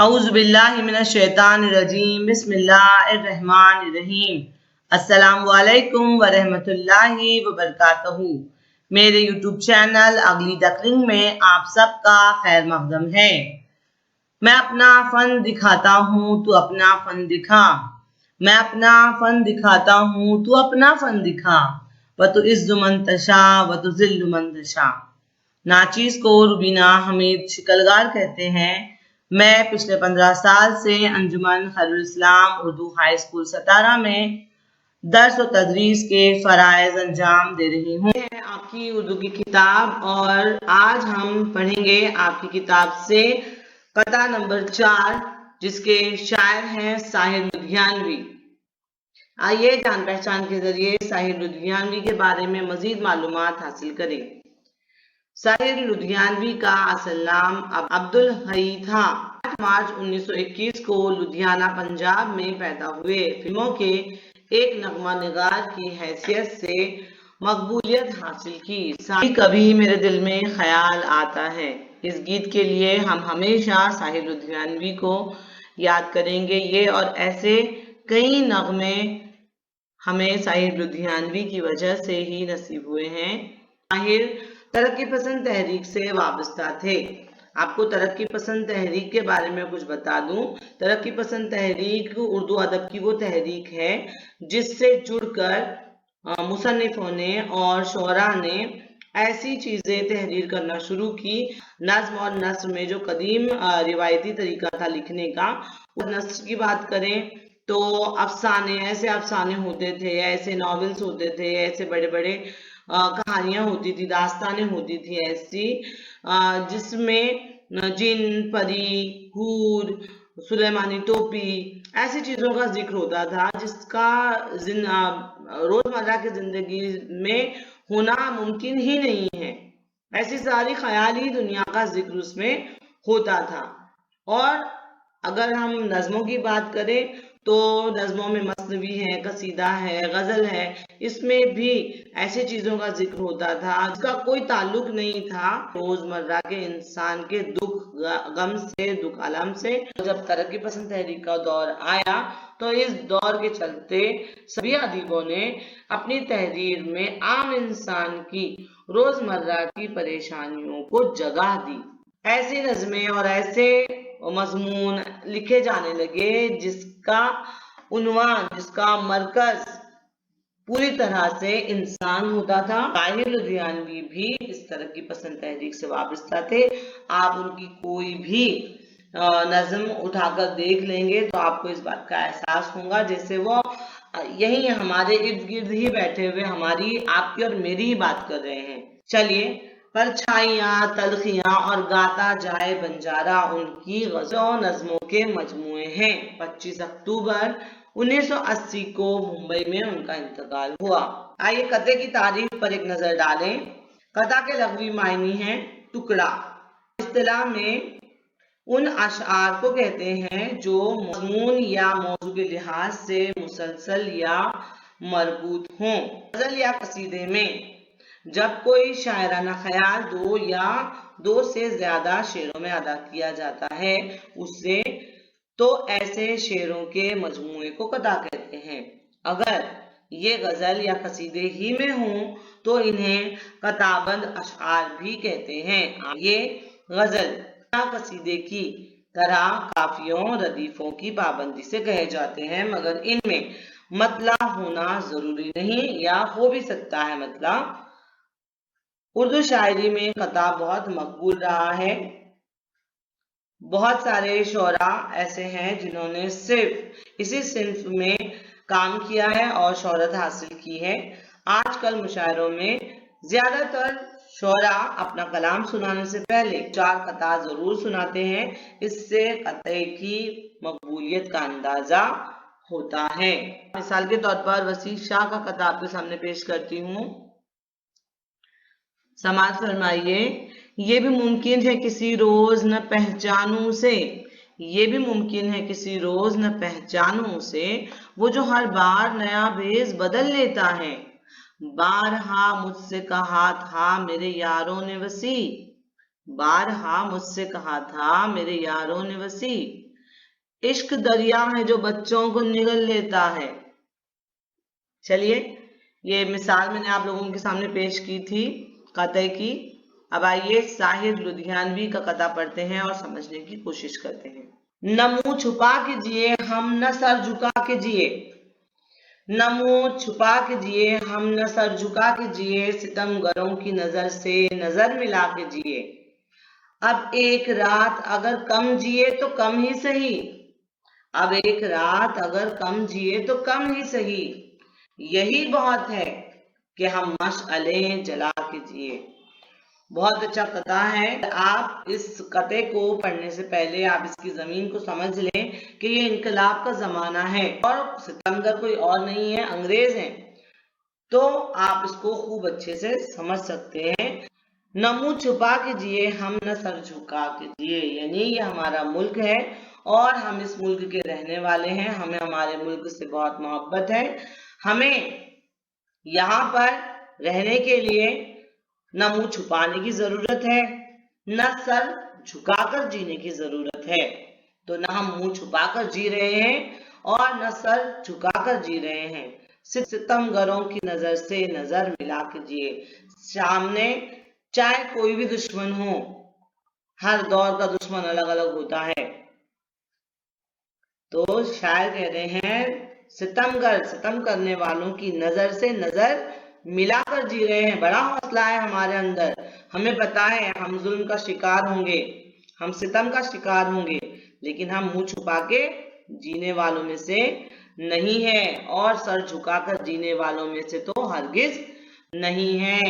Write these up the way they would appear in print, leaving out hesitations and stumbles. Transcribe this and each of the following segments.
اعوذ باللہ من الشیطان الرجیم بسم اللہ الرحمن الرحیم السلام علیکم ورحمۃ اللہ وبرکاتہ۔ میرے یوٹیوب چینل اگلی ڈکلنگ میں آپ سب کا خیر مقدم ہے۔ میں اپنا فن دکھاتا ہوں تو اپنا فن دکھا، میں اپنا فن دکھاتا ہوں تو اپنا فن دکھا، وتعز من تشاء وتذل من تشاء۔ ناچیز کو روبینہ حمید شکلگار کہتے ہیں۔ میں پچھلے 15 سال سے انجمن خیرالاسلام اردو ہائی اسکول ستارہ میں درس و تدریس کے فرائض انجام دے رہی ہوں۔ یہ ہے آپ کی اردو کی کتاب اور آج ہم پڑھیں گے آپ کی کتاب سے قطعہ نمبر 4 جس کے شاعر ہیں ساحر لدھیانوی۔ آئیے جان پہچان کے ذریعے ساحر لدھیانوی کے بارے میں مزید معلومات حاصل کریں۔ ساحر لدھیانوی کا اصل نام عبدالحی تھا۔ 8 مارچ 1921 کو لدھیانہ پنجاب میں پیدا ہوئے۔ فلموں کے ایک نغمہ نگار کی حیثیت سے مقبولیت حاصل کی۔ کبھی میرے دل میں خیال آتا ہے، اس گیت کے لیے ہم ہمیشہ ساحر لدھیانوی کو یاد کریں گے۔ یہ اور ایسے کئی نغمے ہمیں ساحر لدھیانوی کی وجہ سے ہی نصیب ہوئے ہیں۔ ساحر ترقی پسند تحریک سے وابستہ تھے۔ آپ کو ترقی پسند تحریک کے بارے میں کچھ بتا دوں۔ ترقی پسند تحریک اردو ادب کی وہ تحریک ہے جس سے جڑ کر مصنفوں نے اور شعراء نے ایسی چیزیں تحریر کرنا شروع کی۔ نظم اور نثر میں جو قدیم روایتی طریقہ تھا لکھنے کا، اس نثر کی بات کریں تو ایسے افسانے ہوتے تھے، ایسے ناولز ہوتے تھے، ایسے بڑے بڑے کہانیاں ہوتی تھی، داستانیں ہوتی تھی ایسی جس میں جن، پری، حور، سلیمانی ٹوپی ایسی چیزوں کا ذکر ہوتا تھا جس کا روزمرہ کی زندگی میں ہونا ممکن ہی نہیں ہے۔ ایسی ساری خیالی دنیا کا ذکر اس میں ہوتا تھا۔ اور اگر ہم نظموں کی بات کریں تو نظموں میں مثنوی ہے، قصیدہ ہے، غزل ہے، اس میں بھی ایسی چیزوں کا ذکر ہوتا تھا جس کا کوئی تعلق نہیں تھا روزمرہ کے انسان کے دکھ غم سے، دکھ علم سے۔ جب ترقی پسند تحریک کا دور آیا تو اس دور کے چلتے سبھی ادیبوں نے اپنی تحریر میں عام انسان کی روزمرہ کی پریشانیوں کو جگہ دی۔ ایسی نظمیں اور ایسے مضمون لکھے جانے لگے جس کا عنوان، جس کا مرکز پوری طرح سے انسان ہوتا تھا۔ ساحر لدھیانوی بھی اس ترقی پسند تحریک سے وابستہ تھے۔ آپ ان کی کوئی بھی نظم اٹھا کر دیکھ لیں گے تو آپ کو اس بات کا احساس ہوگا جیسے وہ یہی ہمارے ارد گرد ہی بیٹھے ہوئے ہماری، آپ کی اور میری ہی بات کر رہے ہیں۔ چلیے، پرچھائیاں، تلخیاں اور گاتا جائے بنجارا ان کی غزلوں نظموں کے مجموعے ہیں۔ 25 اکتوبر 1980 کو ممبئی میں ان کا انتقال ہوا۔ آئیے قطعے کی تعریف پر ایک نظر ڈالیں۔ قطعہ کے لغوی معنی ہیں ٹکڑا۔ اصطلاح میں ان اشعار کو کہتے ہیں جو مضمون یا موضوع کے لحاظ سے مسلسل یا مربوط ہوں۔ غزل یا قصیدے میں جب کوئی شاعرانہ خیال 2 یا 2 سے زیادہ شعروں میں ادا کیا جاتا ہے اسے تو ایسے شعروں کے مجموعے کو قطعہ کہتے ہیں۔ اگر یہ غزل یا قصیدے ہی میں ہوں تو انہیں قطعہ بند اشعار بھی کہتے ہیں۔ یہ غزل یا قصیدے کی طرح قافیوں، ردیفوں کی پابندی سے کہے جاتے ہیں، مگر ان میں مطلع ہونا ضروری نہیں یا ہو بھی سکتا ہے مطلع۔ اردو شاعری میں قطعہ بہت مقبول رہا ہے۔ بہت سارے شعراء ایسے ہیں جنہوں نے صرف اسی صنف میں کام کیا ہے اور شہرت حاصل کی ہے۔ آج کل مشاعروں میں زیادہ تر شعراء اپنا کلام سنانے سے پہلے 4 قطعہ ضرور سناتے ہیں۔ اس سے قطعے کی مقبولیت کا اندازہ ہوتا ہے۔ مثال کے طور پر وسیع شاہ کا قطعہ آپ کے سامنے پیش کرتی ہوں۔ سماعت فرمائیے۔ یہ بھی ممکن ہے کسی روز نہ پہچانوں سے، یہ بھی ممکن ہے کسی روز نہ پہچانوں سے، وہ جو ہر بار نیا بھیس بدل لیتا ہے۔ بارہا مجھ سے کہا تھا میرے یاروں نے وسیع، بارہا مجھ سے کہا تھا میرے یاروں نے وسیع، عشق دریا ہے جو بچوں کو نگل لیتا ہے. چلیے یہ مثال میں نے آپ لوگوں کے سامنے پیش کی تھی قطعے کی. اب آئیے ساحر لدھیانوی کا قطعہ پڑھتے ہیں اور سمجھنے کی کوشش کرتے ہیں. نہ منہ چھپا کے جیے ہم نہ سر جھکا کے جیے، نہ منہ چھپا کے جیے ہم نہ سر جھکا کے جیے، ستم گروں کی نظر سے نظر ملا کے جیے. اب ایک رات اگر کم جیے تو کم ہی سہی، اب ایک رات اگر کم جیے تو کم ہی سہی، یہی بہت ہے کہ ہم مشعلیں جلا کے جیے. بہت اچھا قطعہ ہے. آپ اس قطعے کو پڑھنے سے پہلے آپ اس کی زمین کو سمجھ لیں کہ یہ انقلاب کا زمانہ ہے اور ستمگر کوئی اور نہیں ہے، انگریز ہیں. تو آپ اس کو خوب اچھے سے سمجھ سکتے ہیں. نہ منہ چھپا کے جیے ہم نہ سر جھکا کے جیے، یعنی یہ ہمارا ملک ہے اور ہم اس ملک کے رہنے والے ہیں، ہمیں ہمارے ملک سے بہت محبت ہے. ہمیں یہاں پر رہنے کے لیے نہ منہ چھپانے کی ضرورت ہے، نہ سر جھکا کر جینے کی ضرورت ہے. تو نہ ہم منہ چھپا کر جی رہے ہیں اور نہ سر جھکا کر جی رہے ہیں. ستم گروں کی نظر سے نظر ملا کے جیے. سامنے چاہے کوئی بھی دشمن ہو، ہر دور کا دشمن الگ الگ ہوتا ہے. تو شاعر کہہ رہے ہیں ستمگر، ستم کرنے والوں کی نظر سے نظر ملا کر جی رہے ہیں. بڑا حوصلہ ہے ہمارے اندر، ہمیں پتا ہے ہم ظلم کا شکار ہوں گے، ہم ستم کا شکار ہوں گے، لیکن ہم منہ چھپا کے جینے والوں میں سے نہیں ہے اور سر جھکا کر جینے والوں میں سے تو ہرگز نہیں ہے.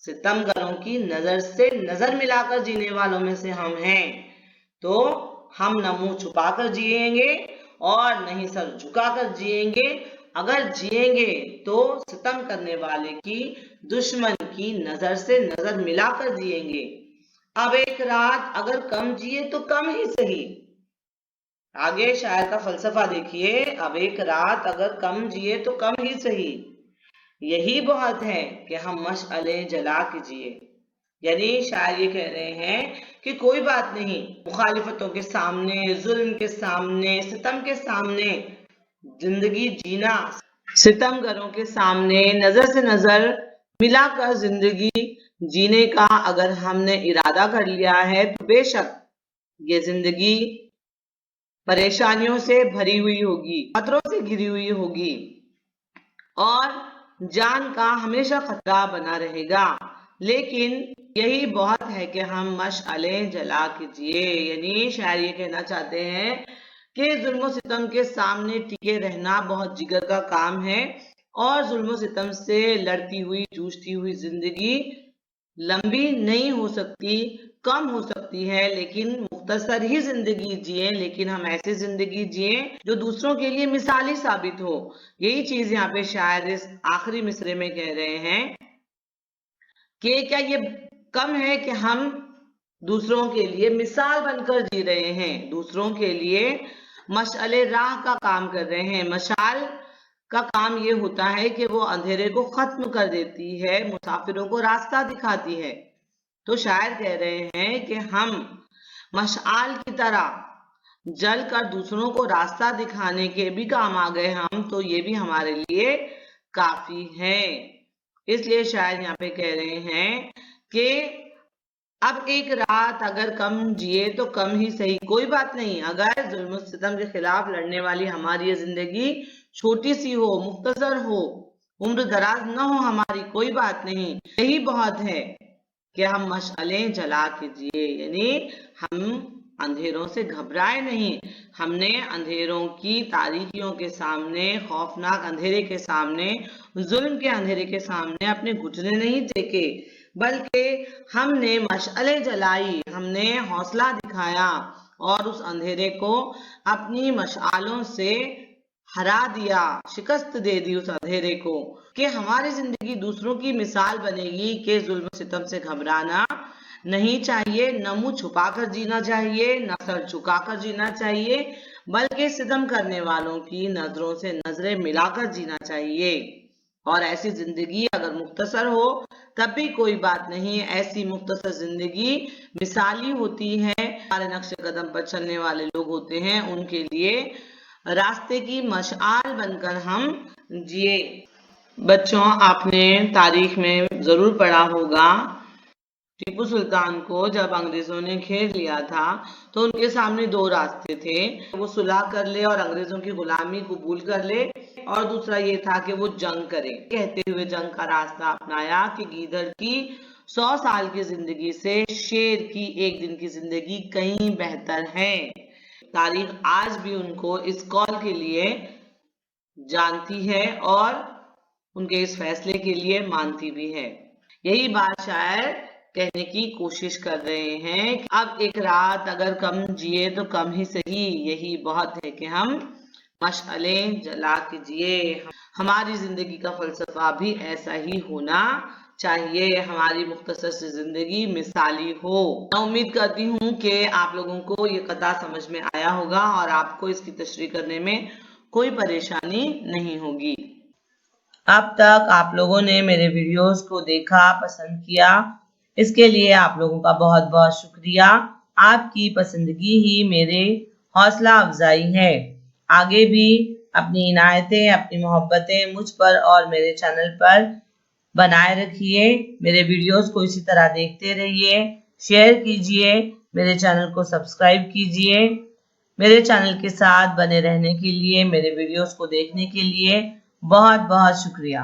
ستمگروں کی نظر سے نظر ملا کر جینے والوں میں سے ہم ہیں. تو ہم نہ منہ چھپا کر جیئیں گے اور نہ ہی سر جھکا کر جیئیں گے. اگر جیئیں گے تو ستم کرنے والے کی، دشمن کی نظر سے نظر ملا کر جیئیں گے. اب ایک رات اگر کم جیے تو کم ہی سہی. آگے شاعر کا فلسفہ دیکھیے. اب ایک رات اگر کم جیے تو کم ہی سہی، یہی بہت ہے کہ ہم مشعلیں جلا کے جیے. یعنی شاعر یہ کہہ رہے ہیں کہ کوئی بات نہیں، مخالفتوں کے سامنے، ظلم کے سامنے، ستم کے سامنے زندگی جینا، ستم گروں کے سامنے نظر سے نظر ملا کر زندگی جینے کا اگر ہم نے ارادہ کر لیا ہے تو بے شک یہ زندگی پریشانیوں سے بھری ہوئی ہوگی، خطروں سے گھری ہوئی ہوگی اور جان کا ہمیشہ خطرہ بنا رہے گا. لیکن یہی بہت ہے کہ ہم مشعلیں جلا کے جیے. یعنی شاعر یہ کہنا چاہتے ہیں کہ ظلم و ستم کے سامنے ٹکے رہنا بہت جگر کا کام ہے اور ظلم و ستم سے لڑتی ہوئی، جوجھتی ہوئی زندگی لمبی نہیں ہو سکتی، کم ہو سکتی ہے، لیکن مختصر ہی زندگی جیئیں، لیکن ہم ایسی زندگی جیئیں جو دوسروں کے لیے مثالی ثابت ہو. یہی چیز یہاں پہ شاعر اس آخری مصرے میں کہہ رہے ہیں کہ کیا یہ کم ہے کہ ہم دوسروں کے لیے مثال بن کر جی رہے ہیں، دوسروں کے لیے مشعل راہ کا کام کر رہے ہیں. مشعل کا کام یہ ہوتا ہے کہ وہ اندھیرے کو ختم کر دیتی ہے، مسافروں کو راستہ دکھاتی ہے. تو شاعر کہہ رہے ہیں کہ ہم مشعل کی طرح جل کر دوسروں کو راستہ دکھانے کے بھی کام آ گئے ہم، تو یہ بھی ہمارے لیے کافی ہے. اس لیے شاعر یہاں پہ کہہ رہے ہیں کہ اب ایک رات اگر کم جیے تو کم ہی سہی، کوئی بات نہیں اگر ظلم و ستم کے خلاف لڑنے والی ہماری یہ زندگی چھوٹی سی ہو، مختصر ہو، عمر دراز نہ ہو ہماری، کوئی بات نہیں، یہی بہت ہے کہ ہم مشعلیں جلا کے جیے. یعنی ہم اندھیروں سے گھبرائے نہیں، ہم نے اندھیروں کی تاریکیوں کے سامنے، خوفناک اندھیرے کے سامنے، ظلم کے اندھیرے کے سامنے اپنے گھٹنے نہیں ٹیکے، بلکہ ہم نے مشعلیں جلائی، ہم نے حوصلہ دکھایا اور اس اندھیرے کو اپنی مشعلوں سے ہرا دیا، شکست دے دی اس اندھیرے کو، کہ ہماری زندگی دوسروں کی مثال بنے گی کہ ظلم و ستم سے گھبرانا نہیں چاہیے، نہ منہ چھپا کر جینا چاہیے، نہ سر جھکا کر جینا چاہیے، بلکہ ستم کرنے والوں کی نظروں سے نظریں ملا کر جینا چاہیے. اور ایسی زندگی اگر مختصر ہو تب بھی کوئی بات نہیں، ایسی مختصر زندگی مثالی ہوتی ہے، ہمارے نقش قدم پر چلنے والے لوگ ہوتے ہیں، ان کے لیے راستے کی مشعل بن کر ہم جیے۔ بچوں، آپ نے تاریخ میں ضرور پڑھا ہوگا، ٹیپو سلطان کو جب انگریزوں نے گھیر لیا تھا تو ان کے سامنے دو راستے تھے، وہ صلح کر لے اور انگریزوں کی غلامی قبول کر لے، اور دوسرا یہ تھا کہ وہ جنگ کرے۔ کہتے ہوئے جنگ کا راستہ اپنایا کہ گیدڑ کی 100 سال کی زندگی سے شیر کی ایک دن کی زندگی کہیں بہتر ہے۔ تاریخ آج بھی ان کو اس قول کے لیے جانتی ہے اور ان کے اس فیصلے کے لیے مانتی بھی ہے۔ یہی بات شاعر کہنے کی کوشش کر رہے ہیں کہ اب ایک رات اگر کم جیے تو کم ہی صحیح، یہی بہت ہے کہ ہم مشعلیں جلا کے جیے۔ ہماری زندگی کا فلسفہ بھی ایسا ہی ہونا چاہیے، ہماری مختصر سی زندگی مثالی ہو۔ میں امید کرتی ہوں کہ آپ لوگوں کو یہ قطعہ سمجھ میں آیا ہوگا اور آپ کو اس کی تشریح کرنے میں کوئی پریشانی نہیں ہوگی۔ اب تک آپ لوگوں نے میرے ویڈیوز کو دیکھا، پسند کیا، اس کے لیے آپ لوگوں کا بہت بہت شکریہ۔ آپ کی پسندگی ہی میرے حوصلہ افزائی ہے۔ آگے بھی اپنی عنایتیں، اپنی محبتیں مجھ پر اور میرے چینل پر بنائے رکھیے۔ میرے ویڈیوز کو اسی طرح دیکھتے رہیے، شیئر کیجیے، میرے چینل کو سبسکرائب کیجیے۔ میرے چینل کے ساتھ بنے رہنے کے لیے، میرے ویڈیوز کو دیکھنے کے لیے بہت بہت شکریہ۔